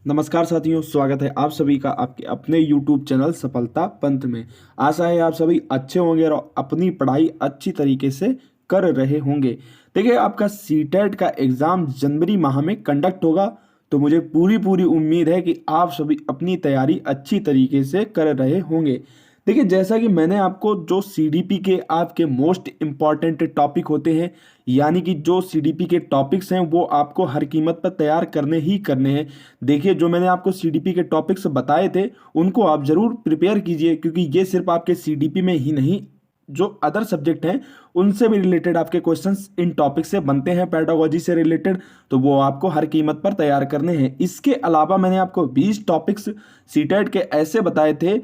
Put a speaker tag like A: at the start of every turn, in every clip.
A: नमस्कार साथियों, स्वागत है आप सभी का आपके अपने YouTube चैनल सफलता पंथ में। आशा है आप सभी अच्छे होंगे और अपनी पढ़ाई अच्छी तरीके से कर रहे होंगे। देखिए, आपका सीटेट का एग्ज़ाम जनवरी माह में कंडक्ट होगा, तो मुझे पूरी उम्मीद है कि आप सभी अपनी तैयारी अच्छी तरीके से कर रहे होंगे। देखिए, जैसा कि मैंने आपको जो सीडीपी के आपके मोस्ट इम्पॉर्टेंट टॉपिक होते हैं, यानी कि जो सीडीपी के टॉपिक्स हैं वो आपको हर कीमत पर तैयार करने ही करने हैं। देखिए, जो मैंने आपको सीडीपी के टॉपिक्स बताए थे उनको आप ज़रूर प्रिपेयर कीजिए, क्योंकि ये सिर्फ आपके सीडीपी में ही नहीं, जो अदर सब्जेक्ट हैं उनसे भी रिलेटेड आपके क्वेश्चंस इन टॉपिक से बनते हैं, पेडागोजी से रिलेटेड, तो वो आपको हर कीमत पर तैयार करने हैं। इसके अलावा मैंने आपको 20 टॉपिक्स सीटेट के ऐसे बताए थे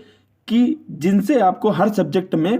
A: कि जिनसे आपको हर सब्जेक्ट में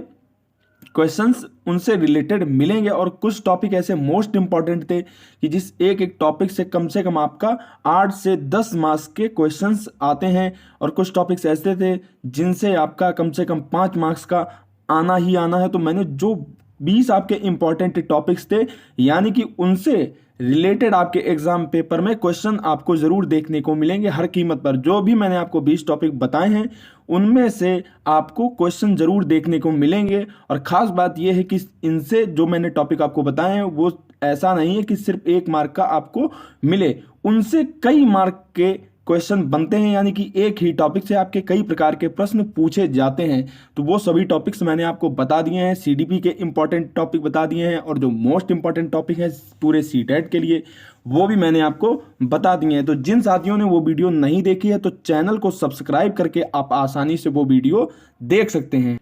A: क्वेश्चंस उनसे रिलेटेड मिलेंगे, और कुछ टॉपिक ऐसे मोस्ट इंपॉर्टेंट थे कि जिस एक एक टॉपिक से कम आपका 8 से 10 मार्क्स के क्वेश्चंस आते हैं, और कुछ टॉपिक्स ऐसे थे जिनसे आपका कम से कम 5 मार्क्स का आना ही आना है। तो मैंने जो 20 आपके इंपॉर्टेंट टॉपिक्स थे, यानी कि उनसे रिलेटेड आपके एग्जाम पेपर में क्वेश्चन आपको जरूर देखने को मिलेंगे हर कीमत पर। जो भी मैंने आपको 20 टॉपिक बताए हैं उनमें से आपको क्वेश्चन जरूर देखने को मिलेंगे, और खास बात यह है कि इनसे जो मैंने टॉपिक आपको बताए हैं वो ऐसा नहीं है कि सिर्फ 1 मार्क का आपको मिले, उनसे कई मार्क के क्वेश्चन बनते हैं, यानी कि एक ही टॉपिक से आपके कई प्रकार के प्रश्न पूछे जाते हैं। तो वो सभी टॉपिक्स मैंने आपको बता दिए हैं, सीडीपी के इंपॉर्टेंट टॉपिक बता दिए हैं, और जो मोस्ट इंपॉर्टेंट टॉपिक है पूरे सीटेट के लिए वो भी मैंने आपको बता दिए हैं। तो जिन साथियों ने वो वीडियो नहीं देखी है तो चैनल को सब्सक्राइब करके आप आसानी से वो वीडियो देख सकते हैं।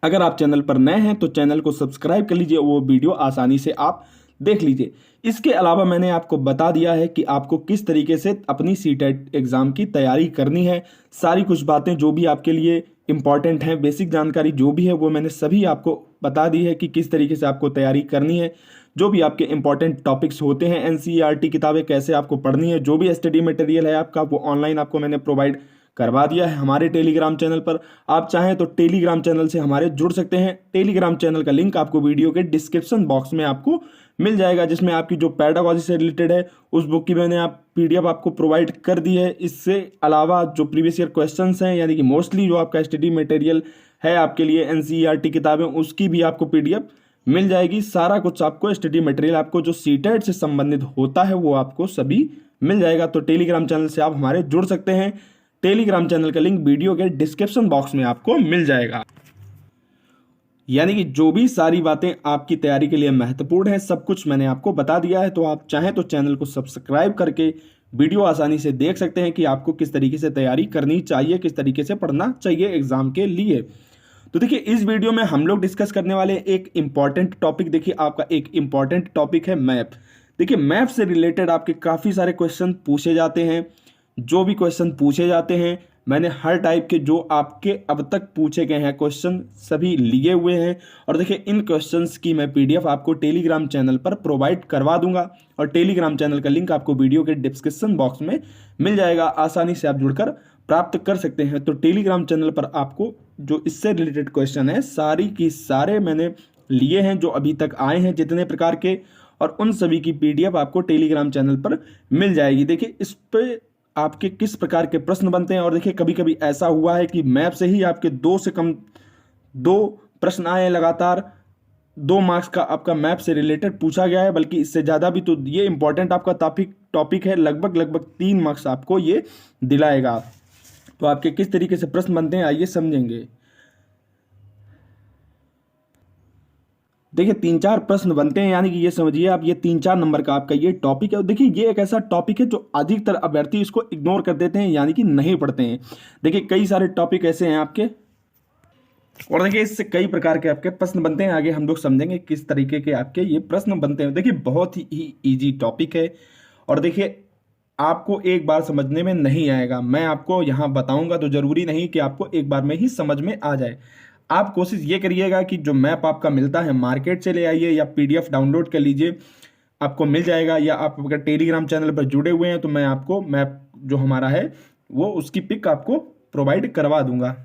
A: अगर आप चैनल पर नए हैं तो चैनल को सब्सक्राइब कर लीजिए, वो वीडियो आसानी से आप देख लीजिए। इसके अलावा मैंने आपको बता दिया है कि आपको किस तरीके से अपनी सीटेट एग्जाम की तैयारी करनी है। सारी कुछ बातें जो भी आपके लिए इंपॉर्टेंट हैं, बेसिक जानकारी जो भी है वो मैंने सभी आपको बता दी है कि किस तरीके से आपको तैयारी करनी है। जो भी आपके इंपॉर्टेंट टॉपिक्स होते हैं, एनसीईआरटी किताबें कैसे आपको पढ़नी है, जो भी स्टडी मटेरियल है आपका वो ऑनलाइन आपको मैंने प्रोवाइड करवा दिया है हमारे टेलीग्राम चैनल पर। आप चाहें तो टेलीग्राम चैनल से हमारे जुड़ सकते हैं। टेलीग्राम चैनल का लिंक आपको वीडियो के डिस्क्रिप्शन बॉक्स में आपको मिल जाएगा, जिसमें आपकी जो पेडागोजी से रिलेटेड है उस बुक की मैंने पीडीएफ आपको प्रोवाइड कर दी है। इससे अलावा जो प्रीवियस ईयर क्वेश्चंस हैं, यानी कि मोस्टली जो आपका स्टडी मटेरियल है आपके लिए एनसीईआरटी किताबें, उसकी भी आपको पीडीएफ मिल जाएगी। सारा कुछ आपको स्टडी मटेरियल आपको जो सीटेट से संबंधित होता है वो आपको सभी मिल जाएगा। तो टेलीग्राम चैनल से आप हमारे जुड़ सकते हैं। टेलीग्राम चैनल का लिंक वीडियो के डिस्क्रिप्शन बॉक्स में आपको मिल जाएगा। यानी कि जो भी सारी बातें आपकी तैयारी के लिए महत्वपूर्ण है सब कुछ मैंने आपको बता दिया है। तो आप चाहें तो चैनल को सब्सक्राइब करके वीडियो आसानी से देख सकते हैं कि आपको किस तरीके से तैयारी करनी चाहिए, किस तरीके से पढ़ना चाहिए एग्जाम के लिए। तो देखिए, इस वीडियो में हम लोग डिस्कस करने वाले एक इंपॉर्टेंट टॉपिक। देखिए, आपका एक इंपॉर्टेंट टॉपिक है मैप। देखिए, मैप से रिलेटेड आपके काफ़ी सारे क्वेश्चन पूछे जाते हैं। जो भी क्वेश्चन पूछे जाते हैं मैंने हर टाइप के जो आपके अब तक पूछे गए हैं क्वेश्चन सभी लिए हुए हैं, और देखिए इन क्वेश्चंस की मैं पीडीएफ आपको टेलीग्राम चैनल पर प्रोवाइड करवा दूंगा, और टेलीग्राम चैनल का लिंक आपको वीडियो के डिस्क्रिप्शन बॉक्स में मिल जाएगा। आसानी से आप जुड़कर प्राप्त कर सकते हैं। तो टेलीग्राम चैनल पर आपको जो इससे रिलेटेड क्वेश्चन है सारी की सारे मैंने लिए हैं जो अभी तक आए हैं जितने प्रकार के, और उन सभी की पीडीएफ आपको टेलीग्राम चैनल पर मिल जाएगी। देखिए, इस पे आपके किस प्रकार के प्रश्न बनते हैं, और देखिए कभी कभी ऐसा हुआ है कि मैप से ही आपके 2 से कम 2 प्रश्न आए हैं लगातार। 2 मार्क्स का आपका मैप से रिलेटेड पूछा गया है, बल्कि इससे ज़्यादा भी। तो ये इंपॉर्टेंट आपका टॉपिक है, लगभग 3 मार्क्स आपको ये दिलाएगा। तो आपके किस तरीके से प्रश्न बनते हैं आइए समझेंगे। देखिए, 3-4 प्रश्न बनते हैं, यानी कि ये समझिए आप ये 3-4 नंबर का आपका ये टॉपिक है। और देखिए, ये एक ऐसा टॉपिक है जो अधिकतर अभ्यर्थी इसको इग्नोर कर देते हैं, यानी कि नहीं पढ़ते हैं। देखिए, कई सारे टॉपिक ऐसे हैं आपके, और देखिए इससे कई प्रकार के आपके प्रश्न बनते हैं। आगे हम लोग समझेंगे किस तरीके के आपके ये प्रश्न बनते हैं। देखिए, बहुत ही ईजी टॉपिक है, और देखिए आपको एक बार समझने में नहीं आएगा। मैं आपको यहाँ बताऊंगा तो जरूरी नहीं कि आपको एक बार में ही समझ में आ जाए। आप कोशिश ये करिएगा कि जो मैप आपका मिलता है मार्केट से ले आइए, या पीडीएफ डाउनलोड कर लीजिए, आपको मिल जाएगा। या आप अगर टेलीग्राम चैनल पर जुड़े हुए हैं तो मैं आपको मैप जो हमारा है वो उसकी पिक आपको प्रोवाइड करवा दूंगा।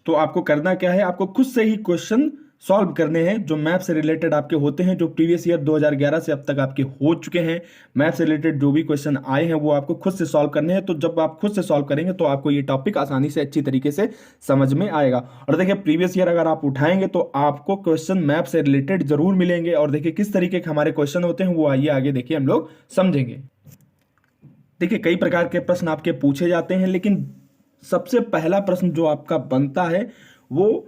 A: तो आपको करना क्या है, आपको खुद से ही क्वेश्चन सॉल्व करने हैं जो मैप से रिलेटेड आपके होते हैं, जो प्रीवियस ईयर 2011 से अब तक आपके हो चुके हैं। मैप से रिलेटेड जो भी क्वेश्चन आए हैं वो आपको खुद से सॉल्व करने हैं। तो जब आप खुद से सॉल्व करेंगे तो आपको ये टॉपिक आसानी से अच्छी तरीके से समझ में आएगा। और देखिए प्रीवियस ईयर अगर आप उठाएंगे तो आपको क्वेश्चन मैप से रिलेटेड जरूर मिलेंगे। और देखिए किस तरीके के हमारे क्वेश्चन होते हैं वो आइए आगे देखिए हम लोग समझेंगे। देखिए कई प्रकार के प्रश्न आपके पूछे जाते हैं, लेकिन सबसे पहला प्रश्न जो आपका बनता है वो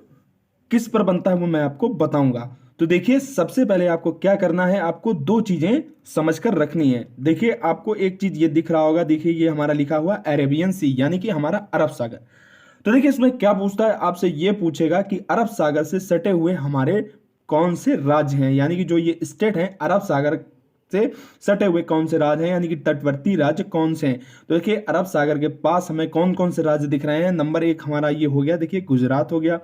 A: किस पर बनता है वो मैं आपको बताऊंगा। तो देखिए सबसे पहले आपको क्या करना है, आपको दो चीजें समझकर रखनी है। देखिए आपको एक चीज ये दिख रहा होगा, देखिए ये हमारा लिखा हुआ अरेबियन सी यानी कि हमारा अरब सागर। तो देखिए इसमें क्या पूछता है, आपसे ये पूछेगा कि अरब सागर से सटे हुए हमारे कौन से राज्य हैं, यानी कि जो ये स्टेट हैं अरब सागर से सटे हुए कौन से राज्य हैं, यानी कि तटवर्ती राज्य कौन से हैं। तो देखिए अरब सागर के पास हमें कौन कौन से राज्य दिख रहे हैं। नंबर 1 हमारा ये हो गया, देखिए गुजरात हो गया,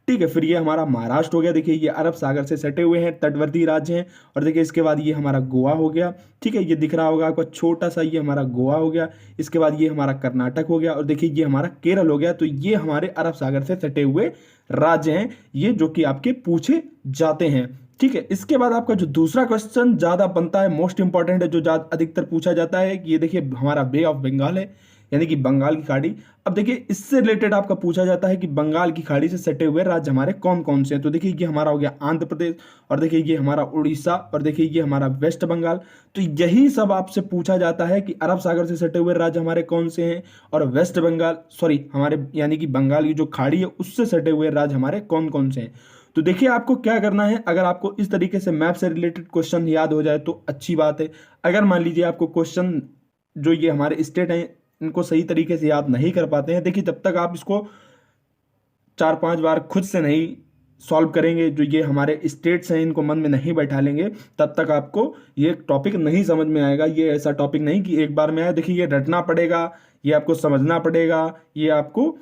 A: ठीक है। फिर ये हमारा महाराष्ट्र हो गया, देखिए ये अरब सागर से सटे हुए हैं, तटवर्ती राज्य हैं। और देखिए इसके बाद ये हमारा गोवा हो गया, ठीक है, ये दिख रहा होगा आपको छोटा सा, ये हमारा गोवा हो गया। इसके बाद ये हमारा कर्नाटक हो गया और देखिए ये हमारा केरल हो गया। तो ये हमारे अरब सागर से सटे हुए राज्य हैं, ये जो कि आपके पूछे जाते हैं, ठीक है। इसके बाद आपका जो दूसरा क्वेश्चन ज्यादा बनता है, मोस्ट इंपॉर्टेंट है, जो ज्यादा अधिकतर पूछा जाता है, ये देखिए हमारा बे ऑफ बंगाल है, यानी कि बंगाल की खाड़ी। अब देखिए इससे रिलेटेड आपका पूछा जाता है कि बंगाल की खाड़ी से सटे हुए राज्य हमारे कौन कौन से हैं। तो देखिए ये हमारा हो गया आंध्र प्रदेश, और देखिए ये हमारा उड़ीसा, और देखिए ये हमारा वेस्ट बंगाल। तो यही सब आपसे पूछा जाता है कि अरब सागर से सटे हुए राज्य हमारे कौन से हैं, और वेस्ट बंगाल सॉरी हमारे यानी कि बंगाल की जो खाड़ी है उससे सटे हुए राज्य हमारे कौन कौन से हैं। तो देखिए आपको क्या करना है, अगर आपको इस तरीके से मैप से रिलेटेड क्वेश्चन याद हो जाए तो अच्छी बात है। अगर मान लीजिए आपको क्वेश्चन जो ये हमारे स्टेट हैं इनको सही तरीके से याद नहीं कर पाते हैं, देखिए जब तक आप इसको 4-5 बार खुद से नहीं सॉल्व करेंगे, जो ये हमारे स्टेट्स हैं इनको मन में नहीं बैठा लेंगे, तब तक आपको ये टॉपिक नहीं समझ में आएगा। ये ऐसा टॉपिक नहीं कि एक बार में आए, देखिए ये रटना पड़ेगा, ये आपको समझना पड़ेगा, ये आपको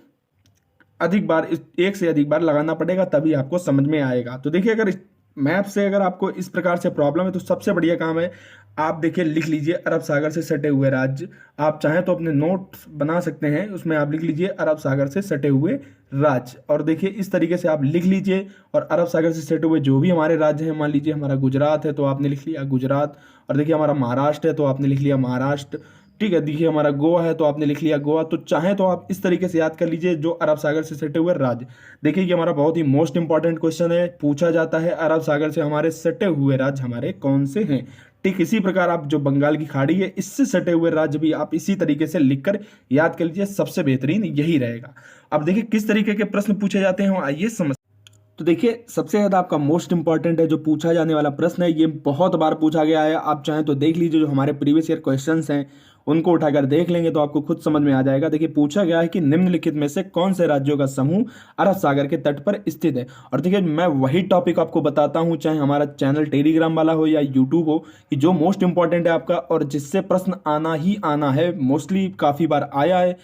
A: अधिक बार एक से अधिक बार लगाना पड़ेगा, तभी आपको समझ में आएगा। तो देखिए अगर मैप से अगर आपको इस प्रकार से प्रॉब्लम है तो सबसे बढ़िया काम है आप देखिए लिख लीजिए अरब सागर से सटे हुए राज्य। आप चाहें तो अपने नोट बना सकते हैं, उसमें आप लिख लीजिए अरब सागर से सटे हुए राज्य। और देखिए इस तरीके से आप लिख लीजिए, और अरब सागर से सटे हुए जो भी हमारे राज्य हैं, मान लीजिए हमारा गुजरात है तो आपने लिख लिया गुजरात, और देखिए हमारा महाराष्ट्र है तो आपने लिख लिया महाराष्ट्र, ठीक है। देखिए हमारा गोवा है तो आपने लिख लिया गोवा। तो चाहे तो आप इस तरीके से याद कर लीजिए जो अरब सागर से सटे हुए राज्य। देखिए ये हमारा बहुत ही मोस्ट इंपॉर्टेंट क्वेश्चन है, पूछा जाता है अरब सागर से हमारे सटे हुए राज्य हमारे कौन से हैं। ठीक इसी प्रकार आप जो बंगाल की खाड़ी है इससे सटे हुए राज्य भी आप इसी तरीके से लिखकर याद कर लीजिए, सबसे बेहतरीन यही रहेगा। अब देखिए किस तरीके के प्रश्न पूछे जाते हैं आइए समझ। तो देखिए सबसे ज्यादा आपका मोस्ट इंपॉर्टेंट है जो पूछा जाने वाला प्रश्न है, ये बहुत बार पूछा गया है। आप चाहें तो देख लीजिए जो हमारे प्रीवियस ईयर क्वेश्चंस हैं उनको उठाकर देख लेंगे तो आपको खुद समझ में आ जाएगा। देखिए पूछा गया है कि निम्नलिखित में से कौन से राज्यों का समूह अरब सागर के तट पर स्थित है। और देखिए मैं वही टॉपिक आपको बताता हूं, चाहे हमारा चैनल टेलीग्राम वाला हो या यूट्यूब हो, कि जो मोस्ट इंपॉर्टेंट है आपका और जिससे प्रश्न आना ही आना है, मोस्टली काफी बार आया है,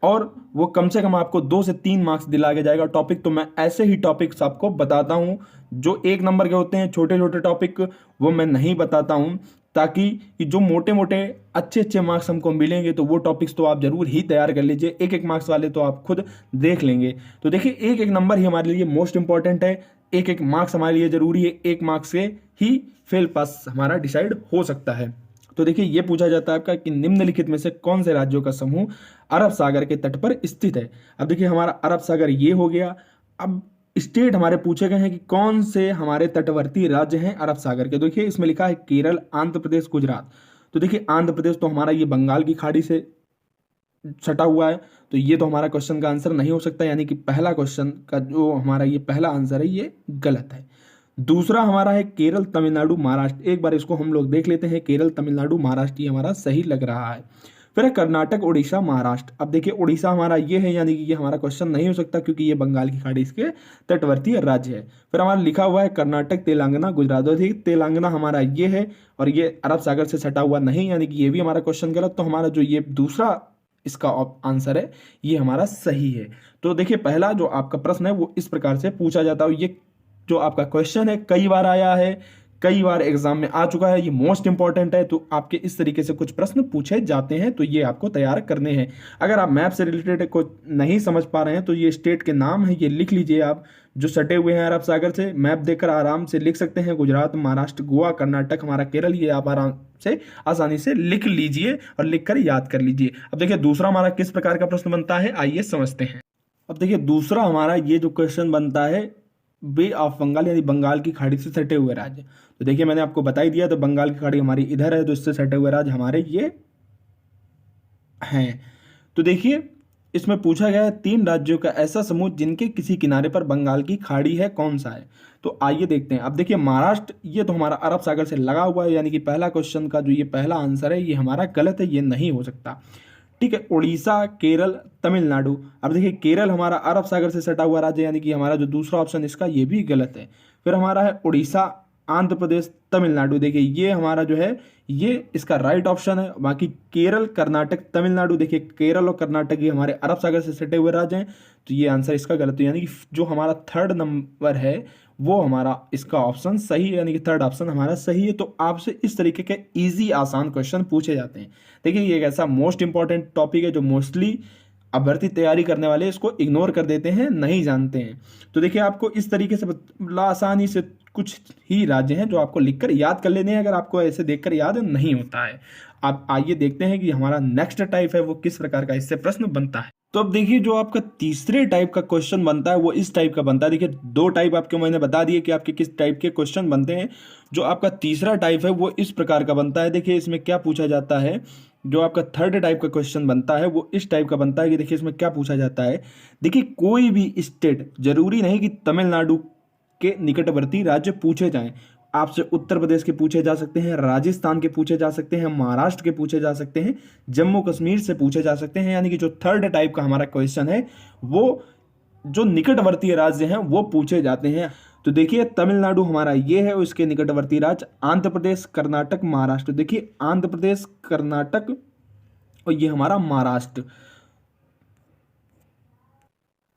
A: और वो कम से कम आपको 2 से 3 मार्क्स दिला के जाएगा टॉपिक। तो मैं ऐसे ही टॉपिक्स आपको बताता हूं जो 1 नंबर के होते हैं, छोटे छोटे टॉपिक वो मैं नहीं बताता हूं, ताकि जो मोटे मोटे अच्छे अच्छे मार्क्स हमको मिलेंगे तो वो टॉपिक्स तो आप जरूर ही तैयार कर लीजिए। 1-1 मार्क्स वाले तो आप खुद देख लेंगे। तो देखिए 1-1 नंबर ही हमारे लिए मोस्ट इंपॉर्टेंट है, 1-1 मार्क्स हमारे लिए जरूरी है, 1 मार्क्स से ही फेल पास हमारा डिसाइड हो सकता है। तो देखिए ये पूछा जाता है आपका कि निम्नलिखित में से कौन से राज्यों का समूह अरब सागर के तट पर स्थित है। अब देखिए हमारा अरब सागर ये हो गया। अब स्टेट हमारे पूछे गए हैं कि कौन से हमारे तटवर्ती राज्य हैं अरब सागर के। देखिए इसमें लिखा है केरल, आंध्र प्रदेश, गुजरात। तो देखिए आंध्र प्रदेश तो हमारा ये बंगाल की खाड़ी से सटा हुआ है, तो ये तो हमारा क्वेश्चन का आंसर नहीं हो सकता, यानी कि पहला क्वेश्चन का जो हमारा ये पहला आंसर है ये गलत है। दूसरा हमारा है केरल, तमिलनाडु, महाराष्ट्र। एक बार इसको हम लोग देख लेते हैं, केरल, तमिलनाडु, महाराष्ट्र, ये हमारा सही लग रहा है। फिर है कर्नाटक, उड़ीसा, महाराष्ट्र। अब देखिए उड़ीसा हमारा ये है, यानी कि ये हमारा क्वेश्चन नहीं हो सकता क्योंकि ये बंगाल की खाड़ी इसके तटवर्ती राज्य है। फिर हमारा लिखा हुआ है कर्नाटक, तेलंगाना, गुजरात। देखिए तेलंगाना हमारा ये है और ये अरब सागर से सटा हुआ नहीं, यानी कि ये भी हमारा क्वेश्चन गलत। तो हमारा जो ये दूसरा इसका आंसर है ये हमारा सही है। तो देखिए पहला जो आपका प्रश्न है वो इस प्रकार से पूछा जाता है। ये जो आपका क्वेश्चन है कई बार आया है, कई बार एग्जाम में आ चुका है, ये मोस्ट इंपॉर्टेंट है। तो आपके इस तरीके से कुछ प्रश्न पूछे जाते हैं, तो ये आपको तैयार करने हैं। अगर आप मैप से रिलेटेड को नहीं समझ पा रहे हैं तो ये स्टेट के नाम है, ये लिख लीजिए आप, जो सटे हुए हैं अरब सागर से। मैप देखकर आराम से लिख सकते हैं, गुजरात, महाराष्ट्र, गोवा, कर्नाटक, हमारा केरल, ये आप आराम से आसानी से लिख लीजिए और लिखकर याद कर लीजिए। अब देखिए दूसरा हमारा किस प्रकार का प्रश्न बनता है, आइए समझते हैं। अब देखिए दूसरा हमारा ये जो क्वेश्चन बनता है, बे ऑफ बंगाल यानी बंगाल की खाड़ी से सटे हुए राज्य। तो देखिए मैंने आपको बता ही दिया, तो बंगाल की खाड़ी हमारी इधर है, तो इससे सटे हुए राज्य हमारे ये हैं। तो देखिए इसमें पूछा गया है 3 राज्यों का ऐसा समूह जिनके किसी किनारे पर बंगाल की खाड़ी है, कौन सा है। तो आइए देखते हैं। अब देखिए महाराष्ट्र, ये तो हमारा अरब सागर से लगा हुआ है, यानी कि पहला क्वेश्चन का जो ये पहला आंसर है ये हमारा गलत है, ये नहीं हो सकता। ठीक है, उड़ीसा, केरल, तमिलनाडु। अब देखिए केरल हमारा अरब सागर से सटा हुआ राज्य, यानी कि हमारा जो दूसरा ऑप्शन इसका ये भी गलत है। फिर हमारा है उड़ीसा, आंध्र प्रदेश, तमिलनाडु। देखिए ये हमारा जो है ये इसका राइट ऑप्शन है। बाकी केरल, कर्नाटक, तमिलनाडु, देखिए केरल और कर्नाटक ये हमारे अरब सागर से सटे हुए राज्य हैं, तो ये आंसर इसका गलत है। यानी कि जो हमारा थर्ड नंबर है वो हमारा इसका ऑप्शन सही है, यानी कि थर्ड ऑप्शन हमारा सही है। तो आपसे इस तरीके के इजी आसान क्वेश्चन पूछे जाते हैं। देखिए ये एक ऐसा मोस्ट इंपॉर्टेंट टॉपिक है जो मोस्टली अभ्यर्थी तैयारी करने वाले इसको इग्नोर कर देते हैं, नहीं जानते हैं। तो देखिए आपको इस तरीके से आसानी से कुछ ही राज्य हैं जो आपको लिखकर याद कर लेने हैं, अगर आपको ऐसे देखकर याद नहीं होता है। आप आइए देखते हैं कि हमारा नेक्स्ट टाइप है वो किस प्रकार का इससे प्रश्न बनता है। तो अब देखिए जो आपका तीसरे टाइप का क्वेश्चन बनता है वो इस टाइप का बनता है। देखिए 2 टाइप आपको मैंने बता दिए कि आपके किस टाइप के क्वेश्चन बनते हैं। जो आपका तीसरा टाइप है वो इस प्रकार का बनता है। देखिए इसमें क्या पूछा जाता है, जो आपका थर्ड टाइप का क्वेश्चन बनता है वो इस टाइप का बनता है कि देखिए इसमें क्या पूछा जाता है। देखिए कोई भी स्टेट, जरूरी नहीं कि तमिलनाडु के निकटवर्ती राज्य पूछे जाएं, आपसे उत्तर प्रदेश के पूछे जा सकते हैं, राजस्थान के पूछे जा सकते हैं, महाराष्ट्र के पूछे जा सकते हैं, जम्मू कश्मीर से पूछे जा सकते हैं। यानी कि जो थर्ड टाइप का हमारा क्वेश्चन है वो जो निकटवर्ती राज्य हैं वो पूछे जाते हैं। तो देखिए तमिलनाडु हमारा ये है, उसके निकटवर्ती राज्य आंध्र प्रदेश, कर्नाटक, महाराष्ट्र। देखिए आंध्र प्रदेश, कर्नाटक और ये हमारा महाराष्ट्र।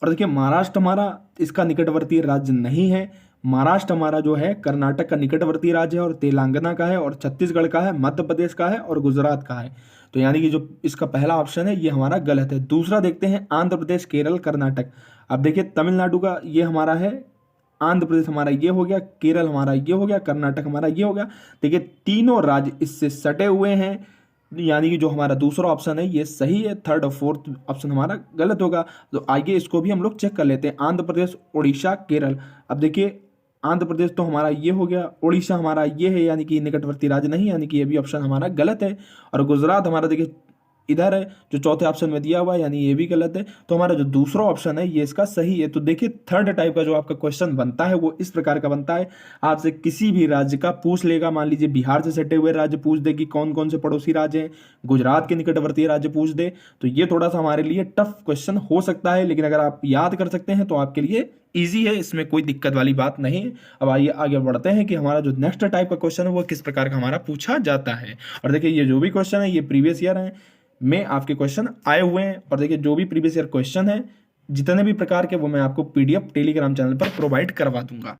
A: और देखिए महाराष्ट्र हमारा इसका निकटवर्ती राज्य नहीं है। महाराष्ट्र हमारा जो है कर्नाटक का निकटवर्ती राज्य है, और तेलंगाना का है, और छत्तीसगढ़ का है, मध्य प्रदेश का है, और गुजरात का है। तो यानी कि जो इसका पहला ऑप्शन है ये हमारा गलत है। दूसरा देखते हैं आंध्र प्रदेश, केरल, कर्नाटक। अब देखिए तमिलनाडु का ये हमारा है, आंध्र प्रदेश हमारा ये हो गया, केरल हमारा ये हो गया, कर्नाटक हमारा ये हो गया। देखिए तीनों राज्य इससे सटे हुए हैं, यानी कि जो हमारा दूसरा ऑप्शन है ये सही है, थर्ड और फोर्थ ऑप्शन हमारा गलत होगा। तो आइए इसको भी हम लोग चेक कर लेते हैं। आंध्र प्रदेश, उड़ीसा, केरल। अब देखिए आंध्र प्रदेश तो हमारा ये हो गया, उड़ीसा हमारा ये है, यानी कि निकटवर्ती राज्य नहीं, यानी कि ये भी ऑप्शन हमारा गलत है। और गुजरात हमारा देखिए इधर है, जो चौथे ऑप्शन में दिया हुआ है, यानी ये भी गलत है। तो हमारा जो दूसरा ऑप्शन है ये इसका सही है। तो देखिए थर्ड टाइप का जो आपका क्वेश्चन बनता है वो इस प्रकार का बनता है। आपसे किसी भी राज्य का पूछ लेगा, मान लीजिए बिहार से सटे हुए राज्य पूछ दे कि कौन कौन से पड़ोसी राज्य हैं, गुजरात के निकटवर्ती राज्य पूछ दे, तो ये थोड़ा सा हमारे लिए टफ क्वेश्चन हो सकता है, लेकिन अगर आप याद कर सकते हैं तो आपके लिए ईजी है, इसमें कोई दिक्कत वाली बात नहीं है। अब आइए आगे बढ़ते हैं कि हमारा जो नेक्स्ट टाइप का क्वेश्चन है वो किस प्रकार का हमारा पूछा जाता है। और देखिए ये जो भी क्वेश्चन है ये प्रीवियस ईयर है में आपके क्वेश्चन आए हुए हैं। और देखिए जो भी प्रीवियस ईयर क्वेश्चन है जितने भी प्रकार के वो मैं आपको पीडीएफ टेलीग्राम चैनल पर प्रोवाइड करवा दूंगा।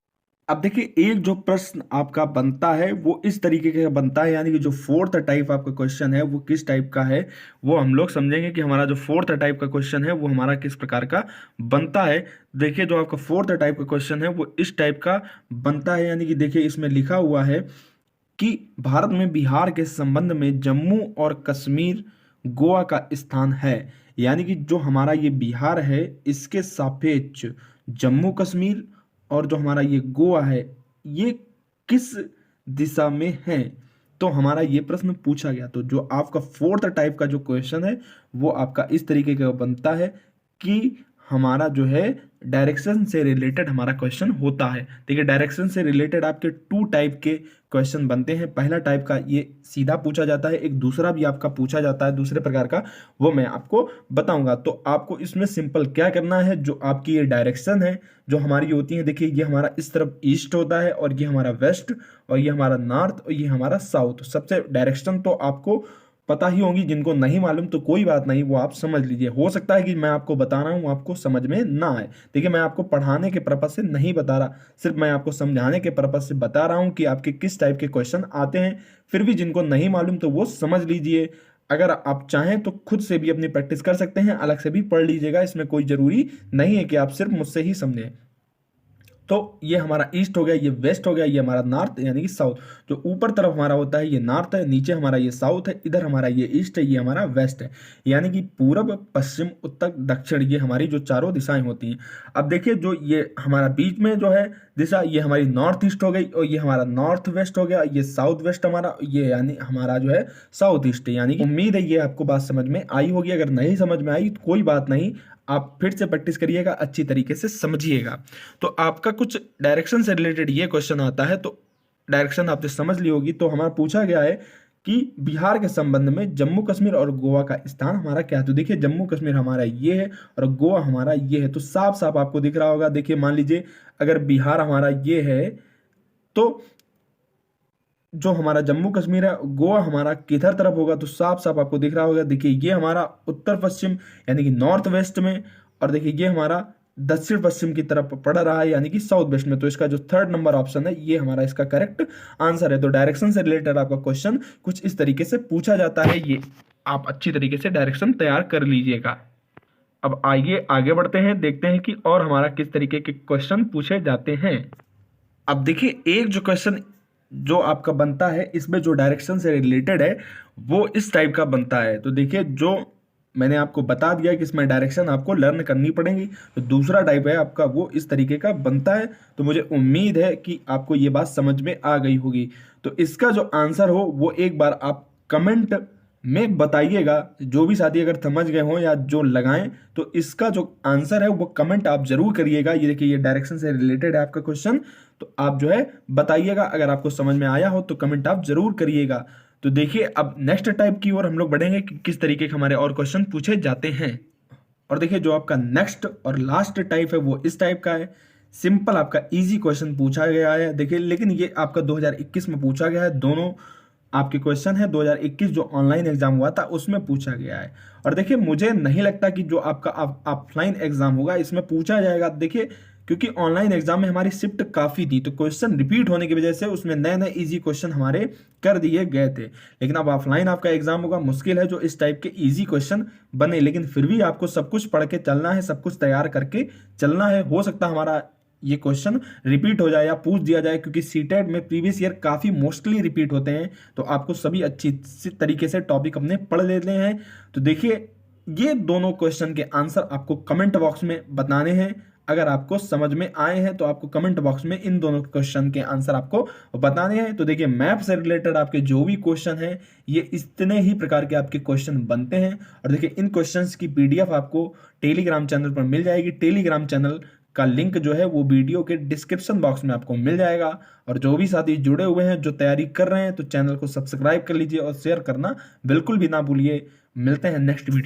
A: अब देखिए एक जो प्रश्न आपका बनता है वो इस तरीके का बनता है, यानी कि जो फोर्थ टाइप आपका क्वेश्चन है वो किस टाइप का है वो हम लोग समझेंगे कि हमारा जो फोर्थ टाइप का क्वेश्चन है वो हमारा किस प्रकार का बनता है। देखिए जो आपका फोर्थ टाइप का क्वेश्चन है वो इस टाइप का बनता है, यानी कि देखिए इसमें लिखा हुआ है कि भारत में बिहार के संबंध में जम्मू और कश्मीर, गोवा का स्थान है। यानी कि जो हमारा ये बिहार है इसके सापेक्ष जम्मू कश्मीर और जो हमारा ये गोवा है ये किस दिशा में है, तो हमारा ये प्रश्न पूछा गया। तो जो आपका फोर्थ टाइप का जो क्वेश्चन है वो आपका इस तरीके का बनता है कि हमारा जो है डायरेक्शन से रिलेटेड हमारा क्वेश्चन होता है। देखिए डायरेक्शन से रिलेटेड आपके 2 टाइप के क्वेश्चन बनते हैं। पहला टाइप का ये सीधा पूछा जाता है, एक दूसरा भी आपका पूछा जाता है दूसरे प्रकार का, वो मैं आपको बताऊंगा। तो आपको इसमें सिंपल क्या करना है, जो आपकी ये डायरेक्शन है जो हमारी होती है, देखिए ये हमारा इस तरफ ईस्ट होता है, और ये हमारा वेस्ट, और ये हमारा नॉर्थ, और ये हमारा साउथ। सबसे डायरेक्शन तो आपको पता ही होंगी। जिनको नहीं मालूम तो कोई बात नहीं, वो आप समझ लीजिए। हो सकता है कि मैं आपको बता रहा हूँ आपको समझ में ना आए। देखिए मैं आपको पढ़ाने के पर्पज से नहीं बता रहा, सिर्फ मैं आपको समझाने के पर्पज से बता रहा हूँ कि आपके किस टाइप के क्वेश्चन आते हैं। फिर भी जिनको नहीं मालूम तो वो समझ लीजिए। अगर आप चाहें तो खुद से भी अपनी प्रैक्टिस कर सकते हैं, अलग से भी पढ़ लीजिएगा। इसमें कोई जरूरी नहीं है कि आप सिर्फ मुझसे ही समझें। तो ये हमारा ईस्ट हो गया, ये वेस्ट हो गया, ये हमारा नॉर्थ यानी कि साउथ। जो ऊपर तरफ हमारा होता है ये नॉर्थ है, नीचे हमारा ये साउथ है, इधर हमारा ये ईस्ट है, ये हमारा वेस्ट है। यानी कि पूरब, पश्चिम, उत्तर, दक्षिण, ये हमारी जो चारों दिशाएं होती हैं। अब देखिए जो ये हमारा बीच में जो है दिशा, ये हमारी नॉर्थ ईस्ट हो गई, और ये हमारा नॉर्थ वेस्ट हो गया, ये साउथ वेस्ट हमारा, ये यानी हमारा जो है साउथ ईस्ट है। यानी कि उम्मीद है ये आपको बात समझ में आई होगी। अगर नहीं समझ में आई तो कोई बात नहीं, आप फिर से प्रैक्टिस करिएगा, अच्छी तरीके से समझिएगा। तो आपका कुछ डायरेक्शन से रिलेटेड ये क्वेश्चन आता है, तो डायरेक्शन आपने समझ ली होगी। तो हमारा पूछा गया है कि बिहार के संबंध में जम्मू कश्मीर और गोवा का स्थान हमारा क्या है। तो देखिए जम्मू कश्मीर हमारा ये है और गोवा हमारा ये है, तो साफ साफ आपको दिख रहा होगा। देखिए मान लीजिए अगर बिहार हमारा ये है, तो जो हमारा जम्मू कश्मीर है, गोवा हमारा किधर तरफ होगा, तो साफ साफ आपको दिख रहा होगा। देखिए ये हमारा उत्तर पश्चिम यानी कि नॉर्थ वेस्ट में, और देखिए ये हमारा दक्षिण पश्चिम की तरफ पड़ रहा है यानी कि साउथ वेस्ट में। तो इसका जो थर्ड नंबर ऑप्शन है ये हमारा इसका करेक्ट आंसर है। तो डायरेक्शन से रिलेटेड आपका क्वेश्चन कुछ इस तरीके से पूछा जाता है, ये आप अच्छी तरीके से डायरेक्शन तैयार कर लीजिएगा। अब आइए आगे बढ़ते हैं, देखते हैं कि और हमारा किस तरीके के क्वेश्चन पूछे जाते हैं। अब देखिए एक जो क्वेश्चन जो आपका बनता है, इसमें जो डायरेक्शन से रिलेटेड है वो इस टाइप का बनता है। तो देखिए जो मैंने आपको बता दिया कि इसमें डायरेक्शन आपको लर्न करनी पड़ेगी। तो दूसरा टाइप है आपका वो इस तरीके का बनता है। तो मुझे उम्मीद है कि आपको ये बात समझ में आ गई होगी। तो इसका जो आंसर हो वो एक बार आप कमेंट में बताइएगा। जो भी साथी अगर समझ गए हों या जो लगाएं, तो इसका जो आंसर है वो कमेंट आप जरूर करिएगा। ये देखिए ये डायरेक्शन से रिलेटेड है आपका क्वेश्चन, तो आप जो है बताइएगा। अगर आपको समझ में आया हो तो कमेंट आप जरूर करिएगा। तो देखिए अब नेक्स्ट टाइप की ओर हम लोग बढ़ेंगे कि किस तरीके के हमारे और क्वेश्चन पूछे जाते हैं। और देखिए जो आपका नेक्स्ट और लास्ट टाइप है वो इस टाइप का है। सिंपल आपका इजी क्वेश्चन पूछा गया है। देखिए लेकिन ये आपका 2021 में पूछा गया है। दोनों आपके क्वेश्चन है 2021 जो ऑनलाइन एग्जाम हुआ था उसमें पूछा गया है। और देखिए मुझे नहीं लगता कि जो आपका ऑफलाइन एग्जाम होगा इसमें पूछा जाएगा। देखिए क्योंकि ऑनलाइन एग्जाम में हमारी शिफ्ट काफ़ी थी, तो क्वेश्चन रिपीट होने की वजह से उसमें नए नए इजी क्वेश्चन हमारे कर दिए गए थे। लेकिन अब ऑफलाइन आपका एग्जाम होगा, मुश्किल है जो इस टाइप के इजी क्वेश्चन बने। लेकिन फिर भी आपको सब कुछ पढ़ के चलना है, सब कुछ तैयार करके चलना है। हो सकता है हमारा ये क्वेश्चन रिपीट हो जाए या पूछ दिया जाए, क्योंकि सीटेट में प्रीवियस ईयर काफ़ी मोस्टली रिपीट होते हैं। तो आपको सभी अच्छी तरीके से टॉपिक अपने पढ़ लेते हैं। तो देखिए ये दोनों क्वेश्चन के आंसर आपको कमेंट बॉक्स में बताने हैं। अगर आपको समझ में आए हैं तो आपको कमेंट बॉक्स में इन दोनों क्वेश्चन के आंसर आपको बताने हैं। तो देखिए मैप से रिलेटेड आपके जो भी क्वेश्चन हैं ये इतने ही प्रकार के आपके क्वेश्चन बनते हैं। और देखिए इन क्वेश्चंस की पीडीएफ आपको टेलीग्राम चैनल पर मिल जाएगी। टेलीग्राम चैनल का लिंक जो है वो वीडियो के डिस्क्रिप्शन बॉक्स में आपको मिल जाएगा। और जो भी साथी जुड़े हुए हैं, जो तैयारी कर रहे हैं, तो चैनल को सब्सक्राइब कर लीजिए और शेयर करना बिल्कुल भी ना भूलिए। मिलते हैं नेक्स्ट वीडियो।